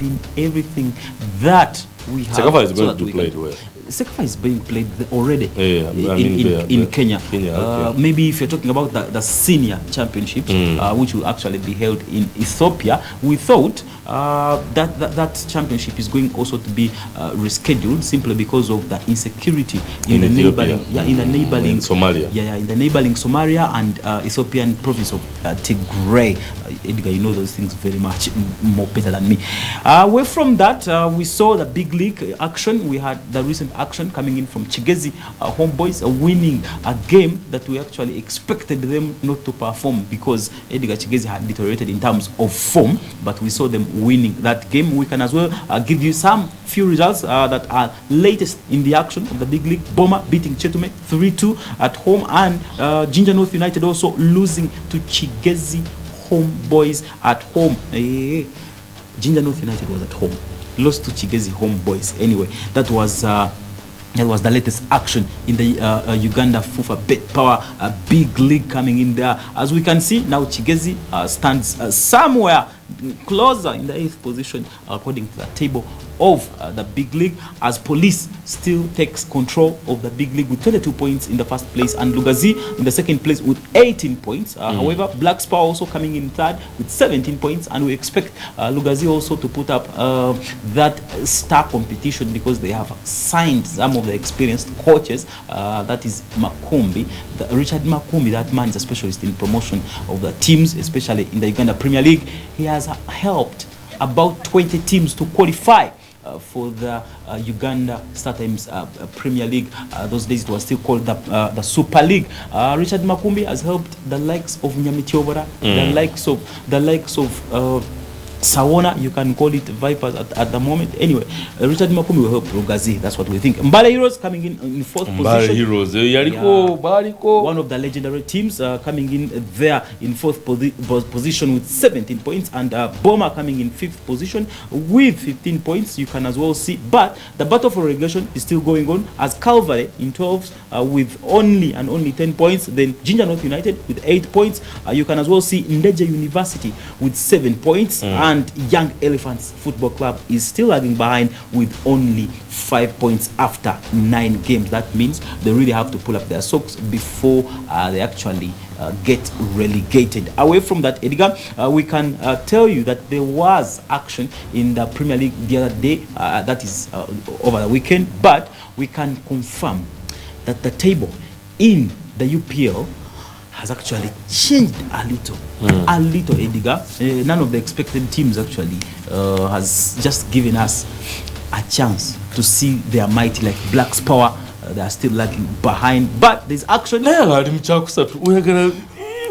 giving everything that we have. Sekafa is going to be played where? Sekafa is being played already in Kenya. Okay. Maybe if you're talking about the senior championships, which will actually be held in Ethiopia, we thought that championship is going also to be rescheduled simply because of the insecurity in the neighboring Somalia. In the neighboring Somalia and Ethiopian province of Tigray. Edgar, you know those things very much more better than me. Away from that, we saw the big league action. We had the recent action coming in from Chigezi Homeboys, winning a game that we actually expected them not to perform because Edgar Chigezi had deteriorated in terms of form, but we saw them winning that game. We can as well give you some few results that are latest in the action of the big league. Boma beating Chetume 3-2 at home, and Ginger North United also losing to Chigezi Homeboys at home. Ginger North United was at home, lost to Chigezi Homeboys. Anyway, that was the latest action in the Uganda FUFA Bet Power big league coming in there. As we can see now, Chigezi stands somewhere closer in the 8th position according to the table of the big league, as Police still takes control of the big league with 22 points in the first place, and Lugazi in the second place with 18 points. However, Black Spar also coming in third with 17 points, and we expect Lugazi also to put up that star competition because they have signed some of the experienced coaches. That is Makumbi, Richard Makumbi. That man is a specialist in promotion of the teams, especially in the Uganda Premier League. He has helped about 20 teams to qualify for the Uganda StarTimes Premier League. Those days it was still called the Super League. Richard Makumbi has helped the likes of Nyamitiobora, the likes of Sawona, you can call it Vipers at the moment. Anyway, Richard Makumbi will help Lugazi. That's what we think. Mbale Heroes coming in 4th position. Mbale Heroes, one of the legendary teams coming in there in 4th position with 17 points, and Boma coming in 5th position with 15 points. You can as well see, but the battle for relegation is still going on, as Calvary in 12th with only 10 points. Then Ginger North United with 8 points. You can as well see Ndeje University with 7 points. And Young Elephants Football Club is still lagging behind with only 5 points after 9 games. That means they really have to pull up their socks before they actually get relegated. Away from that, Edgar, we can tell you that there was action in the Premier League the other day, that is over the weekend, but we can confirm that the table in the UPL has actually changed a little, Edgar. None of the expected teams actually has just given us a chance to see their mighty, like Black's Power. They are still lagging behind, but there's action.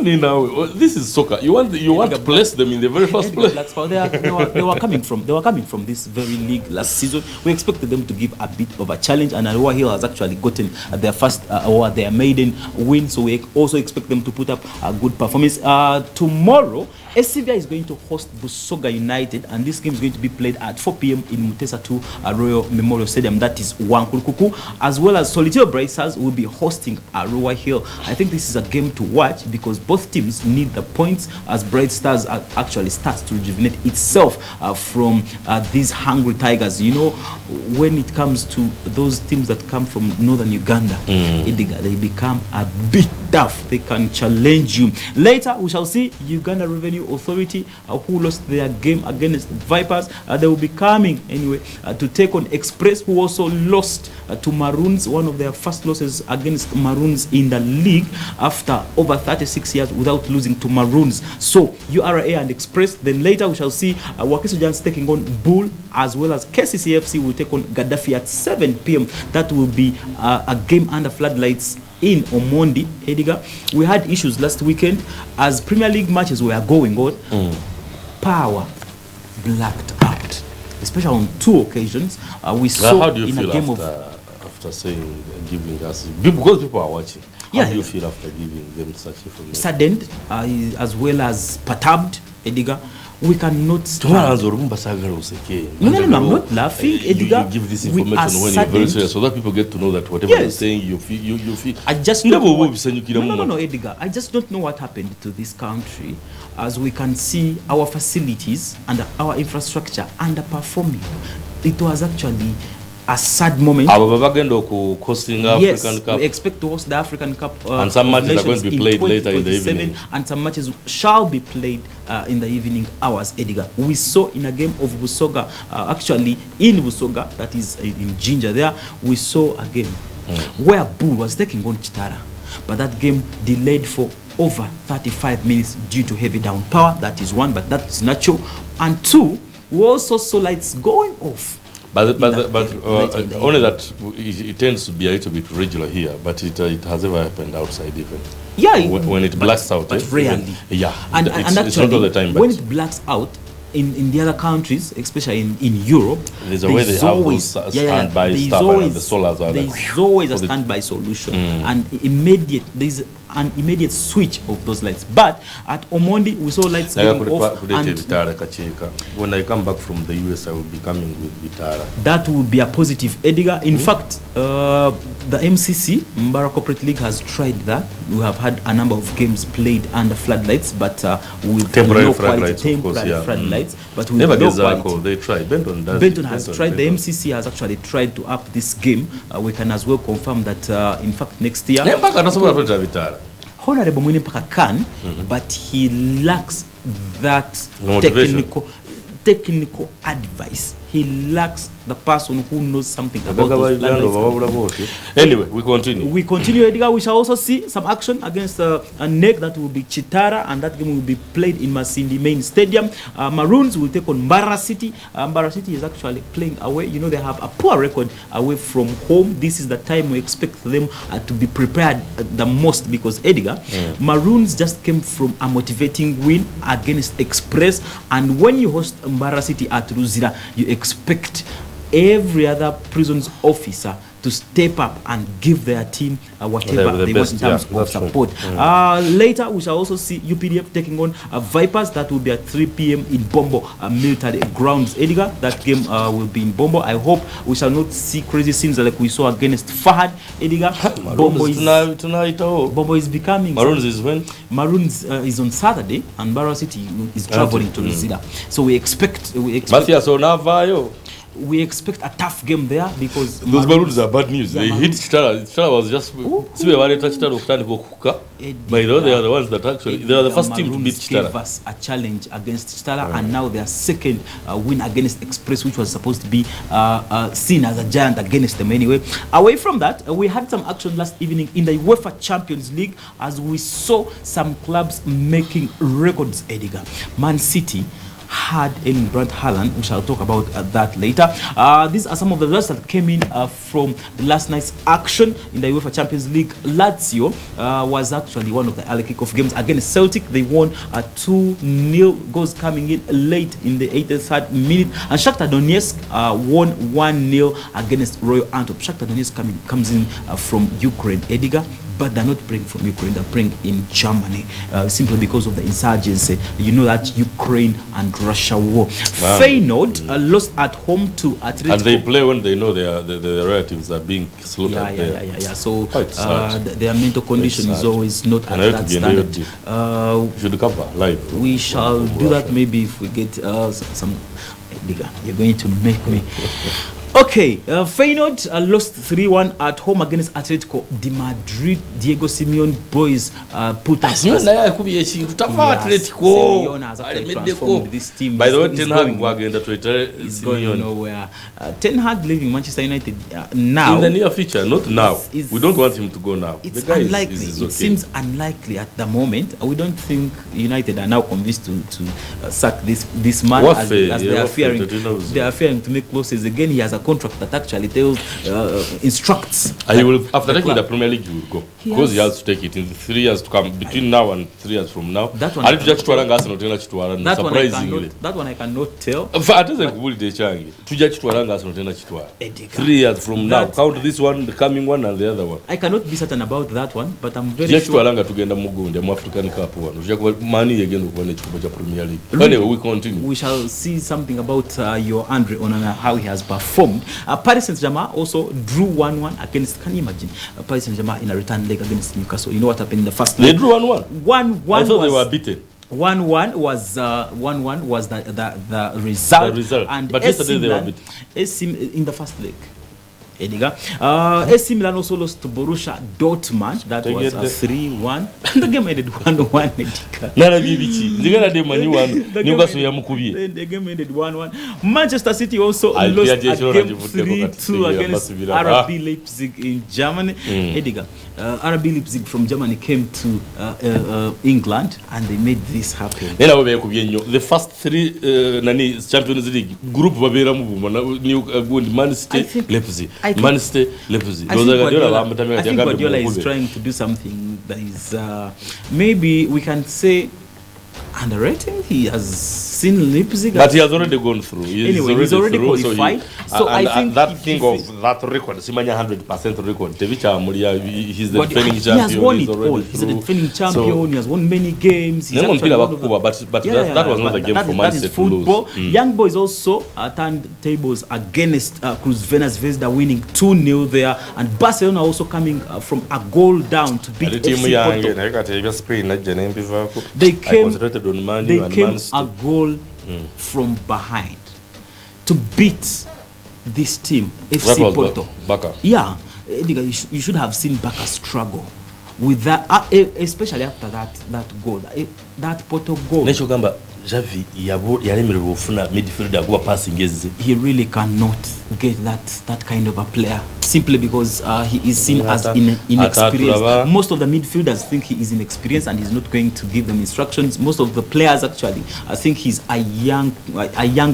This is soccer. You want to place them in the very first place. They were coming from this very league last season. We expected them to give a bit of a challenge, and Arua Hill has actually gotten their first or their maiden win. So we also expect them to put up a good performance. Tomorrow, SCVI is going to host Busoga United, and this game is going to be played at 4 p.m. in Mutesa 2 Royal Memorial Stadium. That is Wankurukuku, as well as Solitaire Bracers will be hosting Arua Hill. I think this is a game to watch because both teams need the points, as Bright Stars actually starts to rejuvenate itself from these hungry tigers. You know, when it comes to those teams that come from northern Uganda, they become a bit tough. They can challenge you. Later, we shall see Uganda Revenue Authority, who lost their game against Vipers. They will be coming anyway to take on Express, who also lost to Maroons, one of their first losses against Maroons in the league after over 36 years without losing to Maroons. So URA and Express. Then later we shall see Wakiso Giants taking on Bull, as well as KCCFC will take on Gaddafi at 7 p.m. That will be a game under floodlights in Omondi. Edgar, we had issues last weekend as Premier League matches were going on. Power blacked out, especially on 2 occasions. We saw how do you in feel a game after saying, giving us, because people are watching? How do you feel after giving them such information? Saddened, as well as perturbed, Edgar. we cannot stand. No, I'm not laughing. Edgar, you give this we are information when you're very saddened. serious so that people get to know that whatever you're saying, you feel. I just Never don't know will what- be saying no, Edgar. I just don't know what happened to this country, as we can see our facilities and our infrastructure underperforming. It was actually a sad moment. Abo bagenda hosting Yes, African Cup. we expect to host the African Cup. And some of matches are going to be Nations played later in the 2027, evening. and some matches shall be played in the evening hours, Edgar. We saw in a game of Busoga, actually in Busoga, that is in Ginger there, we saw a game where Bull was taking on Chitara. But that game delayed for over 35 minutes due to heavy downpour. That is one, but that's natural. And two, we also saw lights going off. But in the only that it tends to be a little bit regular here, but it has ever happened outside even. Yeah, when it blacks out. But rarely. Yeah, And it's actually, not all the time. But when it blacks out, in the other countries, especially in Europe, there's a way they have those standby stuff and the solars are like. There's always a standby solution, and there's an immediate switch of those lights. But at Omondi, we saw lights going off. When I come back from the US, I will be coming with Vitara. That would be a positive, Edgar. In fact, the MCC, Mbara Corporate League, has tried that. We have had a number of games played under floodlights, but with temporary no quality, temporary floodlights. But with never no gets quality. They tried. Benton has tried. The MCC has actually tried to up this game. We can as well confirm that, in fact, next year, Honorable Mwinimpaka can, but he lacks that technical advice. He lacks the person who knows something about those floodlights. Anyway, we continue. We continue, Edgar. We shall also see some action against a neck that will be Chitara, and that game will be played in Masindi Main Stadium. Maroons will take on Mbara City. Mbara City is actually playing away. You know, they have a poor record away from home. This is the time we expect them to be prepared the most, because Edgar, Maroons just came from a motivating win against Express, and when you host Mbara City at Ruzira, you expect every other prisons officer to step up and give their team whatever they want in terms of support. Later, we shall also see UPDF taking on Vipers. That will be at 3 p.m. in Bombo Military Grounds. Edgar, that game will be in Bombo. I hope we shall not see crazy scenes like we saw against Fahad. Edgar, Bombo is becoming. Maroons is when? Maroons is on Saturday, and Barrow City is traveling to Luzira. So we expect a tough game there, because those Maroons are bad news. They hit Chitara. Chitara was just by the way, they are the ones that actually they are the first team to beat Chitara. Gave us a challenge against Chitara, and now their second win against Express, which was supposed to be seen as a giant against them anyway. Away from that, we had some action last evening in the UEFA Champions League, as we saw some clubs making records, Edgar. Man City had Erling Brandt Haaland. We shall talk about that later. These are some of the results that came in from the last night's action in the UEFA Champions League. Lazio was actually one of the early kickoff games against Celtic. They won 2-0, goals coming in late in the 83rd minute. And Shakhtar Donetsk won 1-0 against Royal Antwerp. Shakhtar Donetsk comes in from Ukraine, Edgar, but they're not playing from Ukraine, they're playing in Germany, simply because of the insurgency. You know that Ukraine and Russia war. Wow. Feyenoord lost at home to Atletico. And they play when they know their relatives are being slaughtered there. Yeah. So their mental condition is always not at that standard. Should cover live. We shall do that maybe if we get some. You're going to make me. Okay, Feyenoord lost 3-1 at home against Atletico de Madrid. Diego Simeone boys put us. Yes, this team. By the way, Ten Hag is going nowhere. Ten Hag leaving Manchester United now. In the near future, not now. We don't want him to go now. It's unlikely. It seems unlikely at the moment. We don't think United are now convinced to sack this man, as they are fearing to make losses again. He has a contract that actually tells, instructs. After taking the Premier League, he will go. Because he has to take it in the 3 years to come, between now and 3 years from now. That one, surprisingly. That one I cannot tell. 3 years from now. Count this one, the coming one, and the other one. I cannot be certain about that one, but I'm very sure. Anyway, we continue. We shall see something about your Andre Onana, how he has performed. Paris Saint-Germain also drew 1-1 against, can you imagine, Paris Saint-Germain in a return leg against Newcastle. You know what happened in the first leg? They drew 1-1. 1-1. I thought they were beaten. 1-1 was the result. The result. And But yesterday they were beaten. In the first leg. Edgar. AC Milan also lost to Borussia Dortmund. That was 3-1. The game ended 1-1. The game ended 1-1. Manchester City also lost a game 3-2 against RB Leipzig in Germany. Edgar. RB Leipzig from Germany came to England and they made this happen. The first 3 Champions League group Man City, Leipzig. Man City, Leipzig. I think Guardiola is trying to do something that is maybe we can say underrated. He has seen Leipzig, but he has already gone through. He's already qualified. So I think that thing of that record, Simanya 100% record. He's the defending champion. He has won it all. He's the defending champion. He has won many games. That was not the game for Man City. Football. Young Boys also turned tables against Cruz Zvezda, winning 2-0 there, and Barcelona also coming from a goal down to beat FC Porto. They came a goal from behind to beat this team, FC Porto. Baka. Yeah, you should have seen Baka struggle with that, especially after that goal, that Porto goal. Javi yaremerewe ofuna midfielder kuba passing is he really cannot get that kind of a player simply because he is seen as inexperienced. Most of the midfielders think he is inexperienced and he's not going to give them instructions. Most of the players actually think he's a young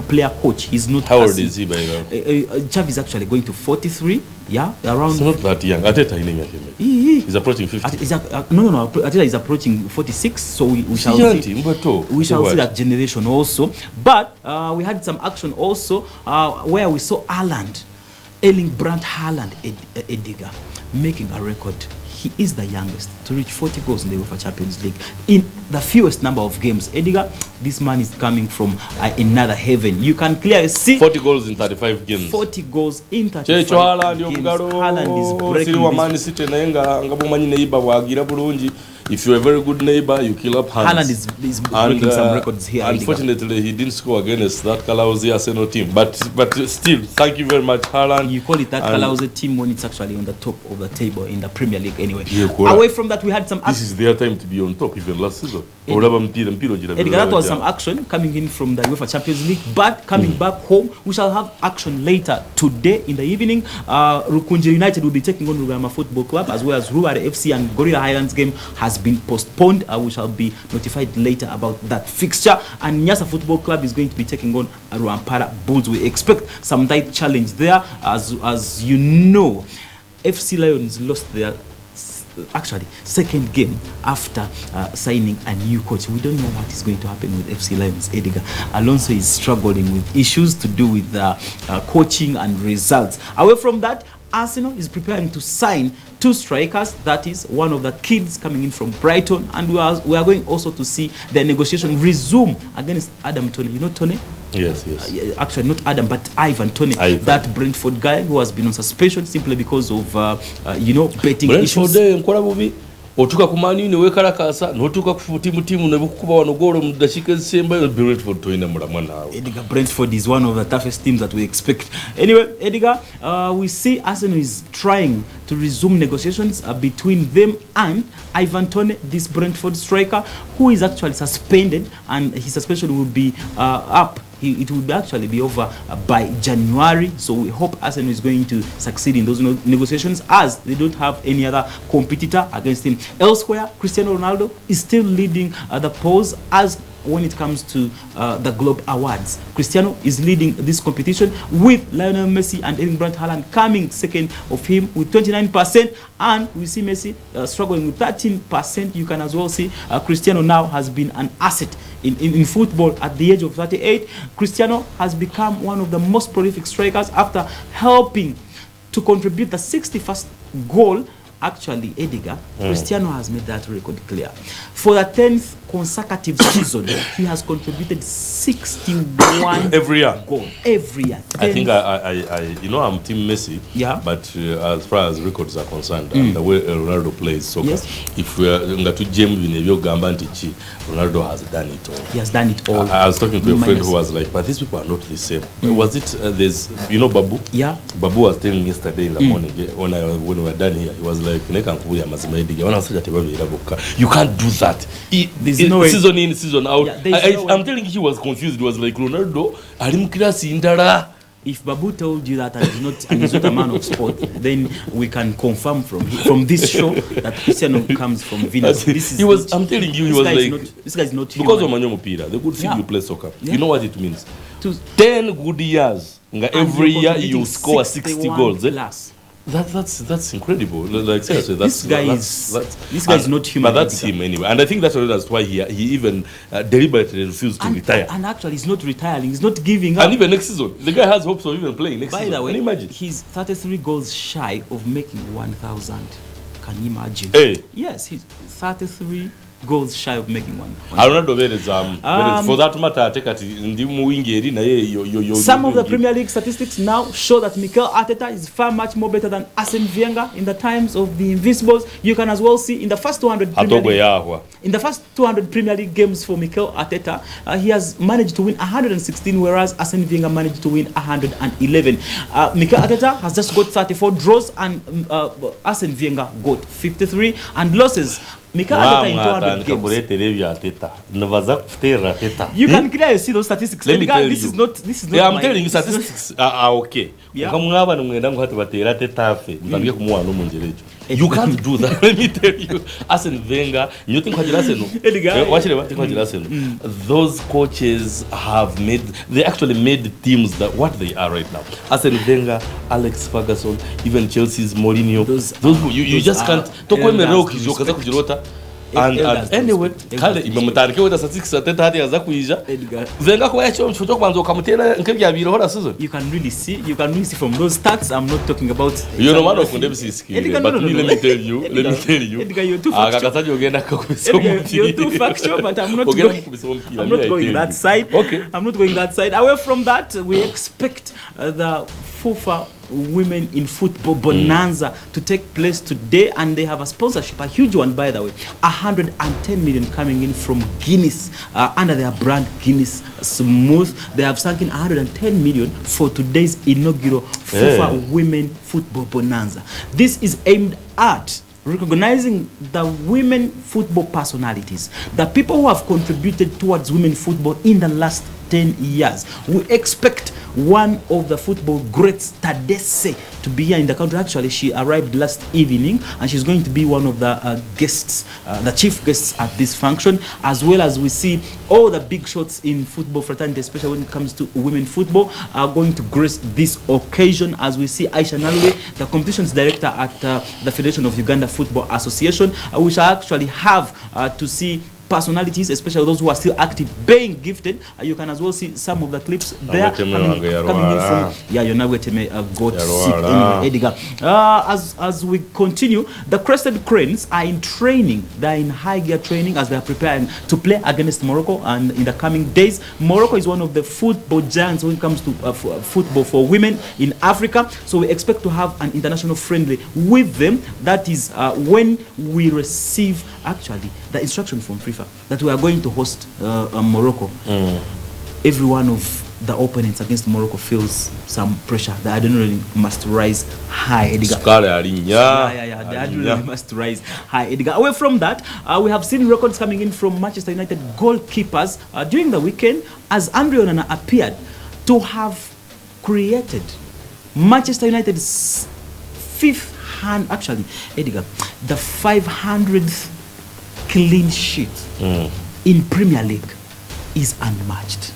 player coach. He's not. How old is he by now? Xavi is actually going to 43. Yeah, around. It's not that young. Ateta he's approaching 50. No. Ateta is approaching 46. So we shall see. We shall see that generation also. But we had some action also where we saw Erling Brandt Haaland, Edgar, making a record. He is the youngest to reach 40 goals in the UEFA Champions League in the fewest number of games. Edgar, this man is coming from another heaven. You can clearly see 40 goals in 35 games. 40 goals in 35 games. Haaland is breaking this. If you're a very good neighbor, you kill up hands. Haaland is breaking some records here. Unfortunately, he didn't score against that Kalauzi Arsenal team. But still, thank you very much, Haaland. You call it that Kalauzi team when it's actually on the top of the table in the Premier League anyway. Away from that, we had some... This is their time to be on top, even last season. Edgar, that was some action coming in from the UEFA Champions League. But coming back home, we shall have action later today in the evening. Rukunji United will be taking on Rugama Football Club, as well as Ruare FC and Gorilla Highlands game has been postponed. We shall be notified later about that fixture. And Nyasa Football Club is going to be taking on Ruampara Bulls. We expect some tight challenge there. As you know, FC Lions lost their second game after signing a new coach. We don't know what is going to happen with FC Lions. Edgar Alonso is struggling with issues to do with coaching and results. Away from that, Arsenal is preparing to sign 2 strikers. That is one of the kids coming in from Brighton, and we are going also to see the negotiation resume against Adam Toney. You know Toney? Yes. Actually, not Adam, but Ivan Toney, that Brentford guy who has been on suspension simply because of betting issues. Otuka kumani wekala kasa notuka timu nebukuba wanogoro mudashika zisemba Brentford toina mulamwana awo. Edgar, Brentford is one of the toughest teams that we expect. Anyway, Edgar, we see Arsenal is trying to resume negotiations between them and Ivan Toney, this Brentford striker, who is actually suspended, and his suspension will be up. It will actually be over by January. So we hope Arsenal is going to succeed in those negotiations, as they don't have any other competitor against him. Elsewhere, Cristiano Ronaldo is still leading the polls, as when it comes to the Globe Awards. Cristiano is leading this competition with Lionel Messi and Erling Braut Haaland coming second of him with 29%, and we see Messi struggling with 13%. You can as well see Cristiano now has been an asset in football at the age of 38. Cristiano has become one of the most prolific strikers after helping to contribute the 61st goal. Actually, Edgar, Cristiano has made that record clear. For the 10th consecutive season, he has contributed 61 every year. goals. Every year. I think I'm Team Messi. Yeah. But as far as records are concerned, and the way Ronaldo plays soccer, Yes. if we are going to James Gambantichi, Ronaldo has done it all. He has done it all. I was talking to a friend who was like, but these people are not the same. Was it, there's, Babu? Yeah. Babu was telling me yesterday in the morning, when we were done here, he was like, you can't do that. There's no way. Season in, season out. Yeah, I'm telling you, he was confused. He was like, Ronaldo, Indara. If Babu told you that and he's not a man of sport, then we can confirm from this show that Cristiano comes from Venus. I'm telling you, he was like, this guy is not human. because of Manyomo Pira, they could see you play soccer. Yeah. You know what it means? 10 good years. Every year you score 60 goals. Plus. That's incredible. Like seriously, this guy is not human. But that's him anyway, and I think that's why he even deliberately refused to retire. And actually, he's not retiring. He's not giving up. And even next season, the guy has hopes of even playing next season. By the way, can you imagine? he's 33 goals shy of making 1,000. Can you imagine? Hey. Yes, he's 33 goals shy of making one. Ronaldo for that matter, take at some of the Premier League statistics now show that Mikel Arteta is far much more better than Arsene Wenger in the times of the Invincibles. You can as well see in the first 200 Premier League games for Mikel Arteta, he has managed to win 116, whereas Arsene Wenger managed to win 111. Mikel Arteta has just got 34 draws, and Arsene Wenger got 53, and losses. Mikel Arteta in 200 games. You can clearly see those statistics. Let me tell you. This is not yeah, I'm telling you, statistics are okay. Yeah. You can't do that. Let me tell you. Arsene Wenger, you think those coaches they actually made the teams that what they are right now. Arsene Wenger, Alex Ferguson, even Chelsea's Mourinho. Those you just can't. And anyway, kale imemutarike weda statistics ateta hati yaza kuija Venga kwa yacho mchocho kwanza ukamutera nkebya biro hora season. You can really see from those stats. I'm not talking about you know man of them skill, but let me tell you Edgar, you're too factual. You're too factual, but I'm not going that side. Okay, I'm not going that side. Away from that, we expect the FIFA Women in Football Bonanza to take place today, and they have a sponsorship, a huge one by the way, 110 million coming in from Guinness under their brand Guinness Smooth. They have sunk in 110 million for today's inaugural FIFA Women Football Bonanza. This is aimed at recognizing the women football personalities, the people who have contributed towards women football in the last 10 years. We expect one of the football greats, Tadesse, to be here in the country. Actually, she arrived last evening, and she's going to be one of the guests, the chief guests at this function, as well as we see all the big shots in football fraternity, especially when it comes to women football, are going to grace this occasion, as we see Aisha Nalwe, the competitions director at the Federation of Uganda Football Association. We shall actually have to see personalities, especially those who are still active, being gifted. You can as well see some of the clips there coming in from Yonagweteme got sick anyway, Edgar. As we continue, the Crested Cranes are in training. They're in high gear training as they are preparing to play against Morocco, and in the coming days, Morocco is one of the football giants when it comes to football for women in Africa. So we expect to have an international friendly with them. That is when we receive actually the instruction from FIFA that we are going to host Morocco. Every one of the opponents against Morocco feels some pressure. The adrenaline must rise high, Edgar. The adrenaline must rise high, Edgar. Away from that, we have seen records coming in from Manchester United goalkeepers during the weekend, as Andre Onana appeared to have created Manchester United's Edgar, the 500th clean sheet in Premier League. is unmatched.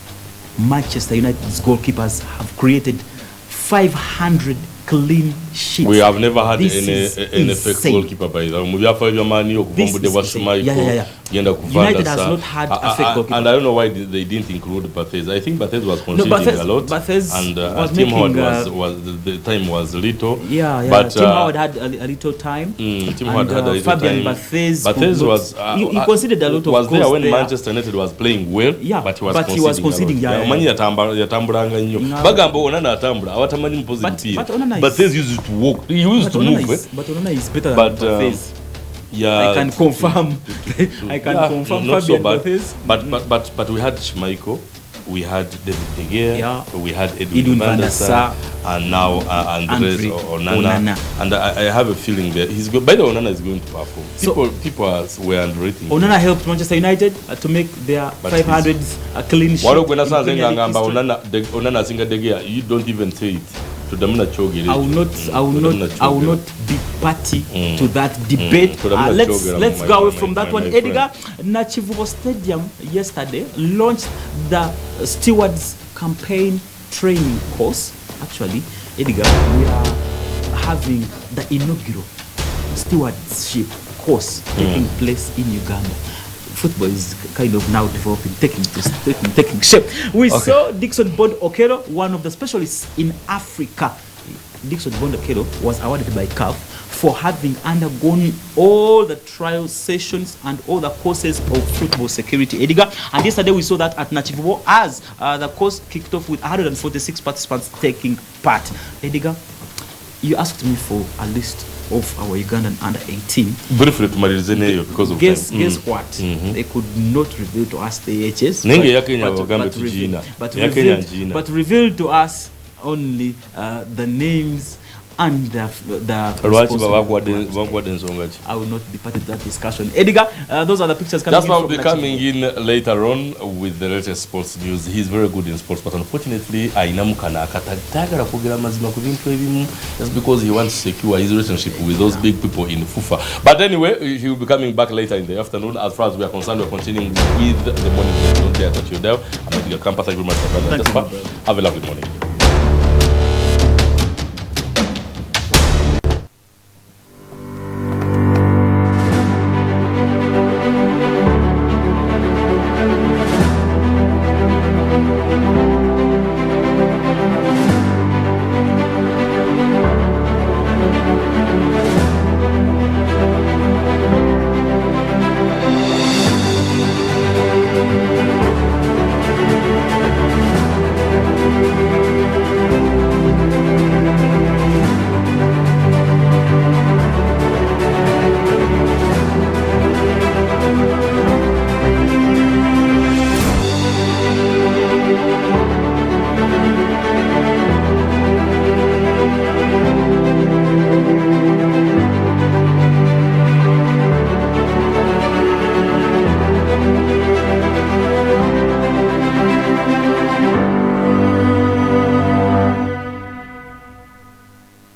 Manchester United's goalkeepers have created 500 clean sheets. We have never had This any is fake insane. goalkeeper by the way. We have five mani This okukombude is wa insane. Schmeichel. United has not had a fake goalkeeper. And I don't know why they didn't include Bathez. I think Bathez was conceding a lot. Bathez and was Tim making, Howard was the time was little. But Tim Howard had a little time. Tim Howard had a little Fabian time. Bathez was he conceded a lot of goals. Was there when Manchester United was playing well? Yeah, but he was conceding. Mani yatambulanga nnyo. Bagamba Onana atambula awatamanyi mpozi mpira. Bathez used to walk. He used to move. But Onana is better than Bathez. Yeah, I can confirm. I can confirm. Not so Fabian bad. Bathez. But we had Schmeichel, we had David De Gea, we had Edwin van der Sar, and now Andres Onana. And I have a feeling that he's good. By the way, Onana is going to perform. People were underrating. Onana helped Manchester United to make their 500 clean sheet. Onana singa De Gea, you don't even say it. I will not be party to that debate. Let's go away from that one. Edgar, Nachivubo Stadium yesterday launched the stewards campaign training course. Actually, Edgar, we are having the inaugural stewardship course taking place in Uganda. Football is kind of now developing, taking shape. We saw Dixon Bond Okero, one of the specialists in Africa. Dixon Bond Okero was awarded by CAF for having undergone all the trial sessions and all the courses of football security, Edgar. And yesterday we saw that at Nachivubo as the course kicked off with 146 participants taking part. Edgar, you asked me for a list of our Ugandan under 18. Briefly to Marizene because of guess what? They could not reveal to us the ages. But revealed to us only the names and the I will not be part of that discussion. Edgar, those are the pictures coming in. Jusper will be coming in later on with the latest sports news. He's very good in sports, but unfortunately, just because he wants to secure his relationship with those big people in FUFA. But anyway, he will be coming back later in the afternoon. As far as we are concerned, we're continuing with the morning. Don't dare touch your dial. I'm Edgar Campus. Thank you very much, Jusper. Have a lovely morning.